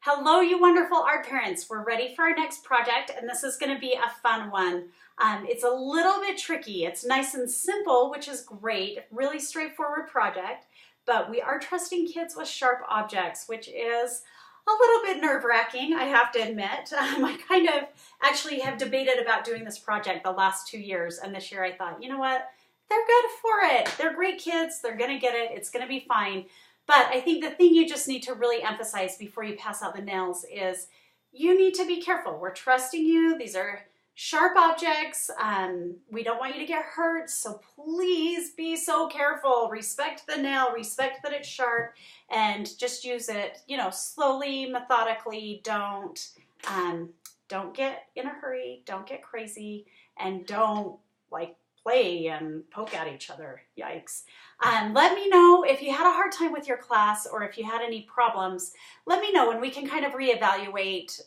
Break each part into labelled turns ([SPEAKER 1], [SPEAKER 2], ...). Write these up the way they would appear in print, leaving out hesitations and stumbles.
[SPEAKER 1] Hello, you wonderful art parents. We're ready for our next project, and this is going to be a fun one. It's a little bit tricky. It's nice and simple, which is great. Really straightforward project, but we are trusting kids with sharp objects, which is a little bit nerve-wracking, I have to admit. I kind of actually have debated about doing this project the last 2 years, and this year I thought, you know what? They're good for it. They're great kids. They're going to get it. It's going to be fine. But I think the thing you just need to really emphasize before you pass out the nails is you need to be careful. We're trusting you. These are sharp objects. We don't want you to get hurt, so please be so careful. Respect the nail, respect that it's sharp, and just use it, slowly, methodically. Don't get in a hurry, don't get crazy, and don't play and poke at each other. Yikes. Let me know if you had a hard time with your class or if you had any problems. Let me know and we can kind of reevaluate.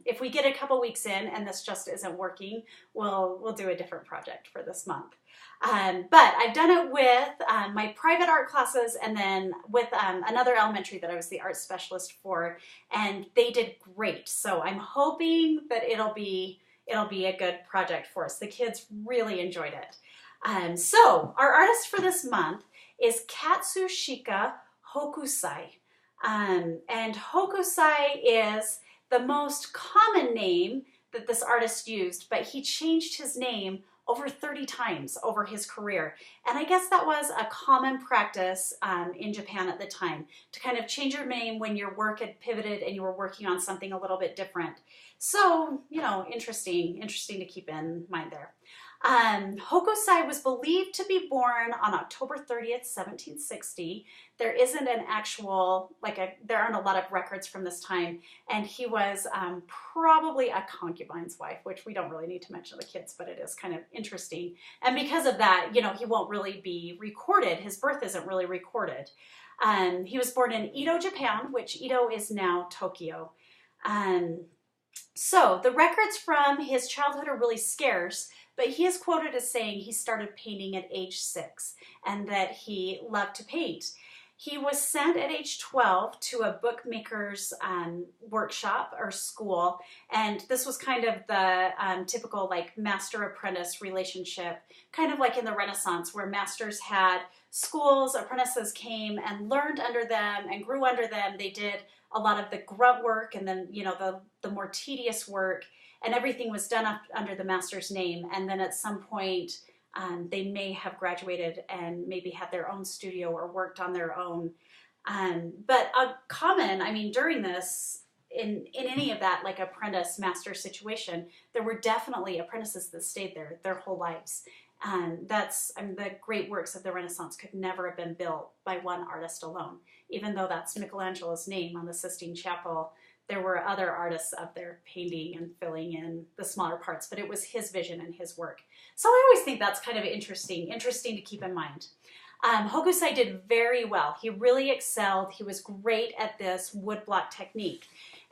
[SPEAKER 1] If we get a couple weeks in and this just isn't working, we'll do a different project for this month. But I've done it with my private art classes and then with another elementary that I was the art specialist for, and they did great. So I'm hoping that it'll be a good project for us. The kids really enjoyed it. So our artist for this month is Katsushika Hokusai. And Hokusai is the most common name that this artist used, but he changed his name over 30 times over his career. And I guess that was a common practice in Japan at the time, to kind of change your name when your work had pivoted and you were working on something a little bit different. So, interesting to keep in mind there. Hokusai was believed to be born on October 30th, 1760. There isn't an actual, there aren't a lot of records from this time, and he was probably a concubine's wife, which we don't really need to mention to the kids, but it is kind of interesting. And because of that, he won't really be recorded. His birth isn't really recorded. He was born in Edo, Japan, which Edo is now Tokyo. So the records from his childhood are really scarce, but he is quoted as saying he started painting at age 6 and that he loved to paint. He was sent at age 12 to a bookmaker's workshop or school, and this was kind of the typical master-apprentice relationship, kind of like in the Renaissance where masters had schools, apprentices came and learned under them and grew under them. They did a lot of the grunt work and then, the more tedious work, and everything was done under the master's name. And then at some point, they may have graduated and maybe had their own studio or worked on their own. But during this, in any of that apprentice master situation, there were definitely apprentices that stayed there their whole lives. And the great works of the Renaissance could never have been built by one artist alone. Even though that's Michelangelo's name on the Sistine Chapel, there were other artists up there painting and filling in the smaller parts, but it was his vision and his work. So I always think that's kind of interesting to keep in mind. Hokusai did very well. He really excelled. He was great at this woodblock technique.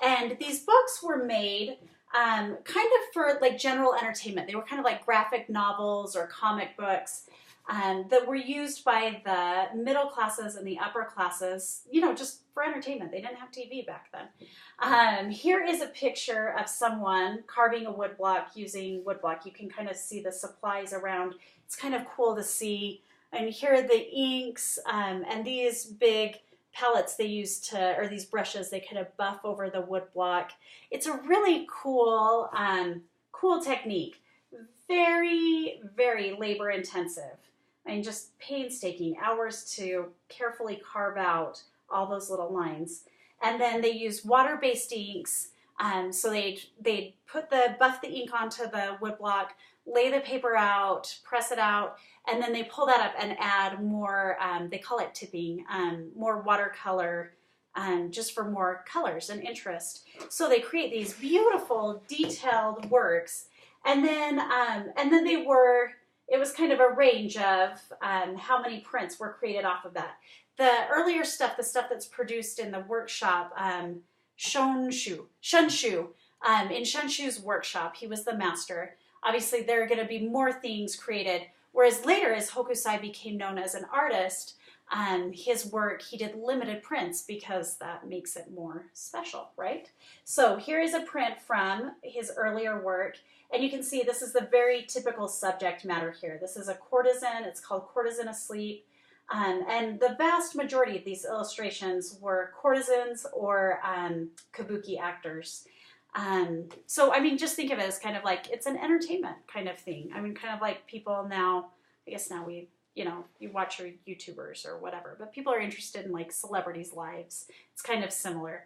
[SPEAKER 1] And these books were made kind of for general entertainment. They were kind of like graphic novels or comic books that were used by the middle classes and the upper classes, just for entertainment. They didn't have TV back then. Here is a picture of someone carving a woodblock using woodblock. You can kind of see the supplies around. It's kind of cool to see. And here are the inks and these big palettes they use or these brushes, they kind of buff over the woodblock. It's a really cool, cool technique. Very, very labor intensive. Just painstaking, hours to carefully carve out all those little lines. And then they use water-based inks. So they buff the ink onto the woodblock, lay the paper out, press it out, and then they pull that up and add more, they call it tipping, more watercolor, just for more colors and interest. So they create these beautiful, detailed works. And then it was kind of a range of how many prints were created off of that. The earlier stuff, the stuff that's produced in the workshop, Shunshu, in Shunshu's workshop, he was the master. Obviously, there are going to be more things created, whereas later, as Hokusai became known as an artist, his work, he did limited prints because that makes it more special, right? So here is a print from his earlier work. And you can see this is the very typical subject matter here. This is a courtesan. It's called Courtesan Asleep. And the vast majority of these illustrations were courtesans or kabuki actors. So, I mean, just think of it as kind of like, it's an entertainment kind of thing. I mean, kind of like people now, I guess now we, you know, you watch your YouTubers or whatever, but people are interested in like celebrities' lives. It's kind of similar.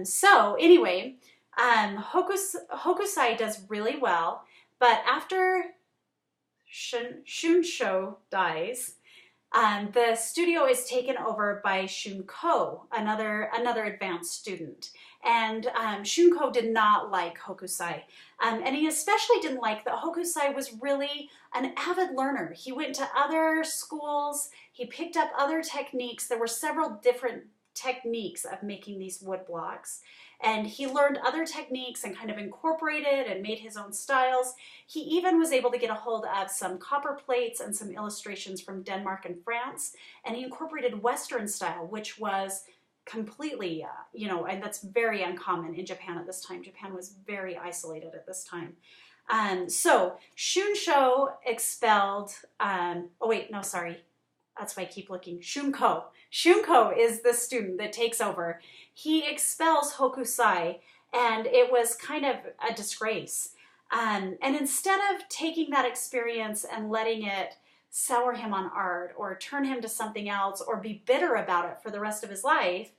[SPEAKER 1] So anyway, Hokusai does really well, but after Shunsho dies, the studio is taken over by Shunko, another advanced student. And Shunko did not like Hokusai. And he especially didn't like that Hokusai was really an avid learner. He went to other schools, he picked up other techniques. There were several different techniques of making these wood blocks. And he learned other techniques and kind of incorporated and made his own styles. He even was able to get a hold of some copper plates and some illustrations from Denmark and France. And he incorporated Western style, which was completely, you know, and that's very uncommon in Japan at this time. Japan was very isolated at this time. So Shunsho expelled, oh wait, no, sorry. That's why I keep looking. Shunko. Shunko is the student that takes over. He expels Hokusai, and it was kind of a disgrace. And instead of taking that experience and letting it sour him on art or turn him to something else or be bitter about it for the rest of his life,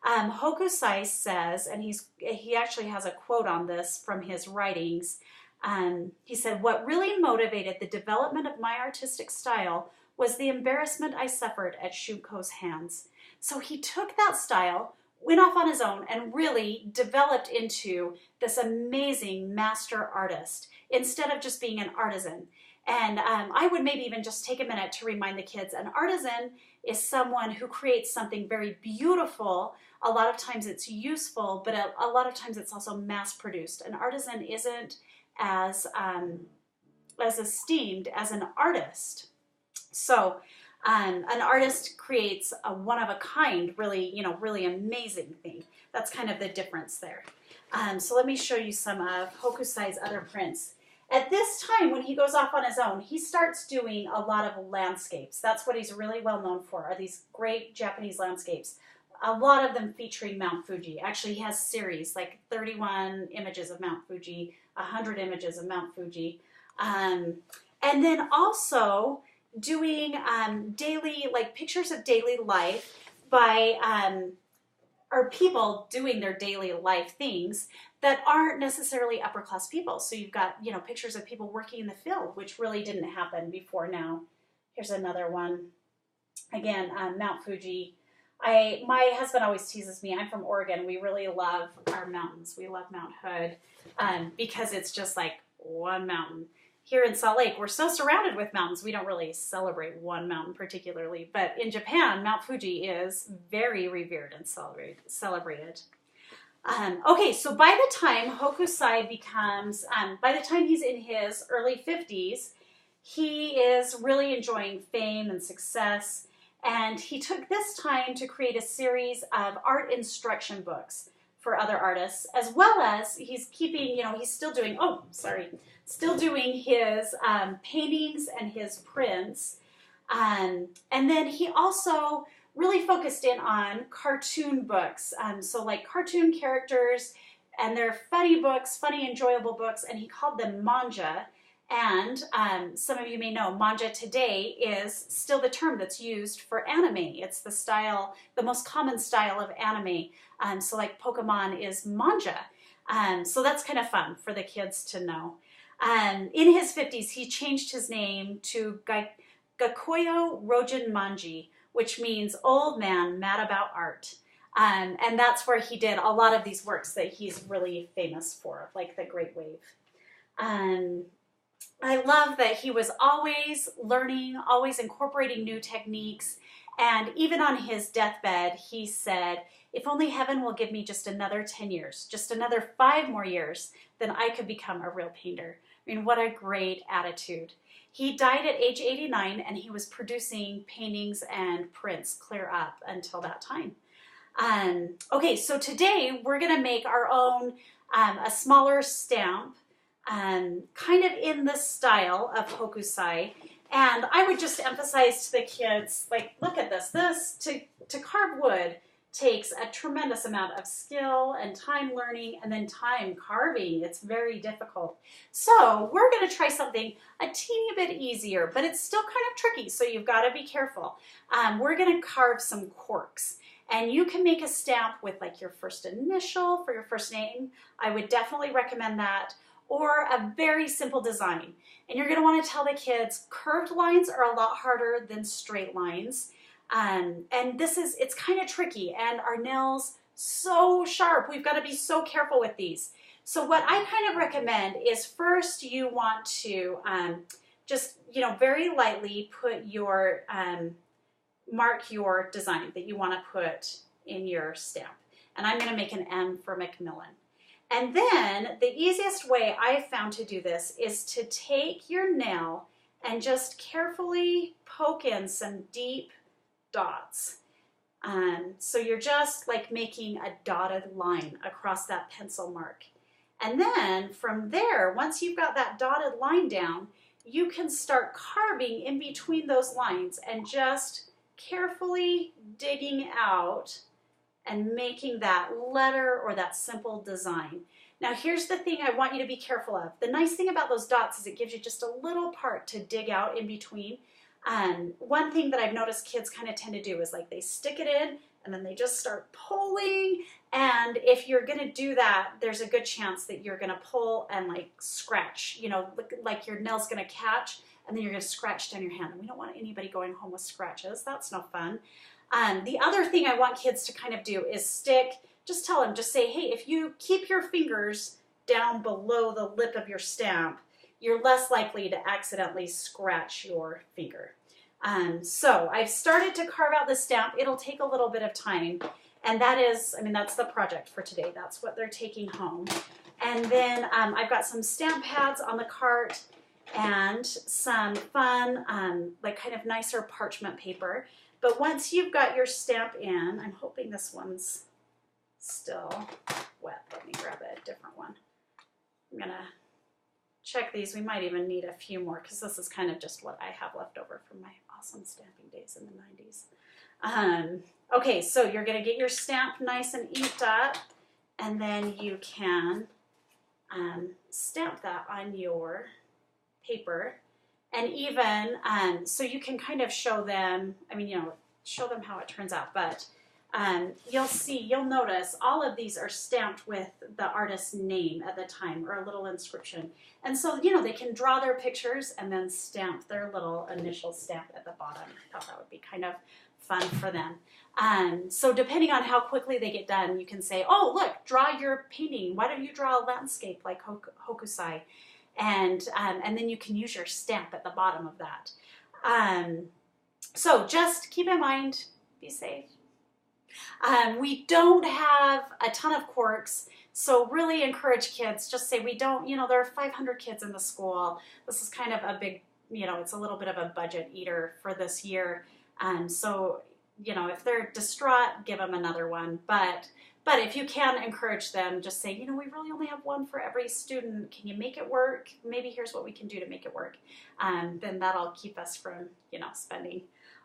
[SPEAKER 1] Hokusai says, and he actually has a quote on this from his writings. He said, "What really motivated the development of my artistic style was the embarrassment I suffered at Shunko's hands." So he took that style, went off on his own, and really developed into this amazing master artist instead of just being an artisan. And I would maybe even just take a minute to remind the kids, an artisan is someone who creates something very beautiful. A lot of times it's useful, but a lot of times it's also mass-produced. An artisan isn't as esteemed as an artist. So an artist creates a one-of-a-kind, really, you know, really amazing thing. That's kind of the difference there. So let me show you some of Hokusai's other prints. At this time, when he goes off on his own, he starts doing a lot of landscapes. That's what he's really well known for, are these great Japanese landscapes. A lot of them featuring Mount Fuji. Actually, he has series, like 31 images of Mount Fuji, 100 images of Mount Fuji. And then also doing daily, like pictures of daily life by, or people doing their daily life things that aren't necessarily upper class people. So you've got, you know, pictures of people working in the field, which really didn't happen before now. Here's another one. Again, Mount Fuji. My husband always teases me. I'm from Oregon. We really love our mountains. We love Mount Hood because it's just like one mountain. Here in Salt Lake, we're so surrounded with mountains, we don't really celebrate one mountain particularly. But in Japan, Mount Fuji is very revered and celebrated. Okay, so by the time Hokusai becomes, by the time he's in his early 50s, he is really enjoying fame and success. And he took this time to create a series of art instruction books for other artists, as well as he's keeping, you know, he's still doing, still doing his paintings and his prints. And then he also really focused in on cartoon books. So like cartoon characters, and they're funny books, funny, enjoyable books, and he called them manga. And some of you may know, manga today is still the term that's used for anime. It's the style, the most common style of anime. So like Pokemon is manga. So that's kind of fun for the kids to know. In his 50s, he changed his name to Gakoyo Rojin Manji, which means old man mad about art. And that's where he did a lot of these works that he's really famous for, like the Great Wave. I love that he was always learning, always incorporating new techniques. And even on his deathbed, he said, if only heaven will give me just another 10 years, just another 5 more years, then I could become a real painter. I mean, what a great attitude. He died at age 89 and he was producing paintings and prints clear up until that time. Okay, so today we're going to make our own, a smaller stamp, kind of in the style of Hokusai. And I would just emphasize to the kids, like, look at this. To carve wood takes a tremendous amount of skill and time learning and then time carving. It's very difficult. So we're going to try something a teeny bit easier, but it's still kind of tricky, so you've got to be careful. We're going to carve some corks. And you can make a stamp with like your first initial for your first name. I would definitely recommend that. Or a very simple design. And you're going to want to tell the kids curved lines are a lot harder than straight lines. And it's kind of tricky. And our nails so sharp. We've got to be so careful with these. So what I kind of recommend is first you want to just, very lightly put your... mark your design that you want to put in your stamp. And I'm going to make an M for Macmillan. And then the easiest way I've found to do this is to take your nail and just carefully poke in some deep dots. So you're just like making a dotted line across that pencil mark. And then from there, once you've got that dotted line down, you can start carving in between those lines and just carefully digging out and making that letter or that simple design. Now here's the thing I want you to be careful of. The nice thing about those dots is it gives you just a little part to dig out in between. One thing that I've noticed kids kind of tend to do is like they stick it in and then they just start pulling, and if you're going to do that, there's a good chance that you're going to pull and like scratch, like your nail's going to catch, and then you're going to scratch down your hand. And we don't want anybody going home with scratches. That's no fun. The other thing I want kids to kind of do is just tell them, just say, hey, if you keep your fingers down below the lip of your stamp, you're less likely to accidentally scratch your finger. So I've started to carve out the stamp. It'll take a little bit of time. And that's the project for today. That's what they're taking home. And then I've got some stamp pads on the cart and some fun, like kind of nicer parchment paper. But once you've got your stamp in, I'm hoping this one's still wet. Let me grab a different one. I'm gonna check these. We might even need a few more because this is kind of just what I have left over from my awesome stamping days in the 90s. Okay, so you're gonna get your stamp nice and inked up, and then you can stamp that on your paper. And even, so you can kind of show them, show them how it turns out, but you'll notice all of these are stamped with the artist's name at the time, or a little inscription. And so, they can draw their pictures and then stamp their little initial stamp at the bottom. I thought that would be kind of fun for them. So depending on how quickly they get done, you can say, oh, look, draw your painting. Why don't you draw a landscape like Hokusai? And then you can use your stamp at the bottom of that. So just keep in mind, be safe. We don't have a ton of corks, so really encourage kids. Just say we don't, there are 500 kids in the school. This is kind of a big, it's a little bit of a budget eater for this year. So, if they're distraught, give them another one. But if you can encourage them, just say, we really only have one for every student. Can you make it work? Maybe here's what we can do to make it work. Then that'll keep us from, spending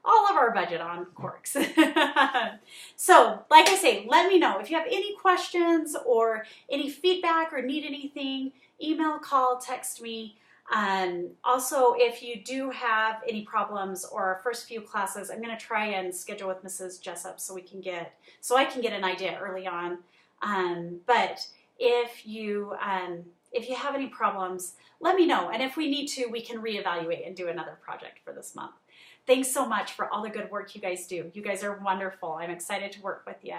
[SPEAKER 1] all of our budget on corks. So, like I say, let me know if you have any questions or any feedback or need anything. Email, call, text me. Also, if you do have any problems or our first few classes, I'm going to try and schedule with Mrs. Jessup so I can get an idea early on. But if you have any problems, let me know. And if we need to, we can reevaluate and do another project for this month. Thanks so much for all the good work you guys do. You guys are wonderful. I'm excited to work with you.